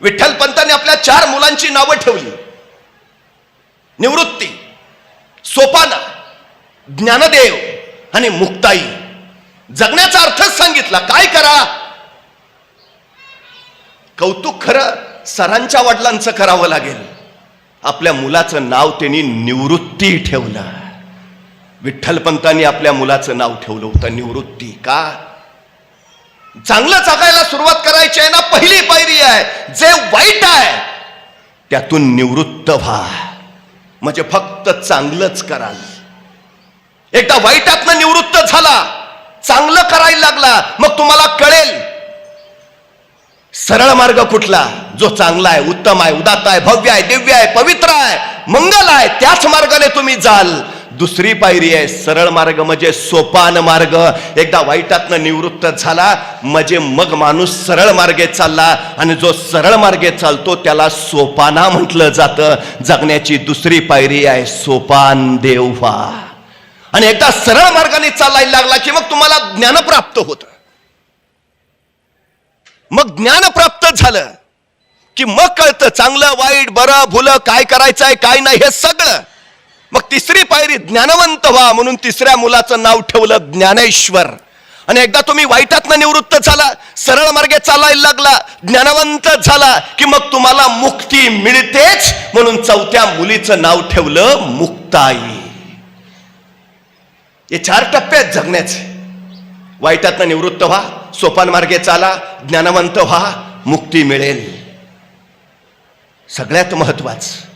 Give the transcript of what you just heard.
विठ्ठलपंतांनी आपल्या 4 मुलांची नावं ठेवली. निवृत्ती, सोपाना, ज्ञानदेव आणि मुक्ताई. जगण्याचा अर्थच सांगितला. काय करा? कौतुक खरं सरांच्या वडिलांचं करावं लागेल. आपल्या मुलाचं नाव त्यांनी निवृत्ती ठेवलं. विठ्ठलपंतांनी आपल्या मुलाचं नाव ठेवलं होतं निवृत्ती. का? चांगलं जगायला सुरुवात करायची आहे ना, पहिली पायरी आहे. जे वाईट आहे त्यातून निवृत्त व्हा, म्हणजे फक्त चांगलंच कराल. एकदा वाईटातनं निवृत्त झाला, चांगलं करायला लागला, मग तुम्हाला कळेल सरळ मार्ग कुठला, जो चांगला आहे, उत्तम आहे, उदात्त आहे, भव्य आहे, दिव्य आहे, पवित्र आहे, मंगल आहे. त्याच मार्गाने तुम्ही जाल. दुसरी पायरी आहे सरळ मार्ग, म्हणजे सोपान मार्ग. एकदा वाईटातनं निवृत्त झाला म्हणजे मग माणूस सरळ मार्गे चालला, आणि जो सरळ मार्गे चालतो त्याला सोपाना म्हटलं जातं. जगण्याची दुसरी पायरी आहे सोपान देव व्हा. आणि एकदा सरळ मार्गाने चालायला लागला की मग तुम्हाला ज्ञान प्राप्त होतं. मग ज्ञान प्राप्त झालं की मग कळतं चांगलं वाईट, बरं भुलं, काय करायचंय काय नाही हे सगळं. मग तिसरी पायरी ज्ञानवंत व्हा, म्हणून तिसऱ्या मुलाचं नाव ठेवलं ज्ञानेश्वर. आणि एकदा तुम्ही वाईटातनं निवृत्त झाला, सरळ मार्गे चालायला लागला, ज्ञानवंत झाला की मग तुम्हाला मुक्ती मिळतेच, म्हणून चौथ्या मुलीचं नाव ठेवलं मुक्ताई. हे 4 टप्पे आहेत जगण्याचे. वाईटातनं निवृत्त व्हा, सोपान मार्गे चाला, ज्ञानवंत व्हा, मुक्ती मिळेल. सगळ्यात महत्वाचं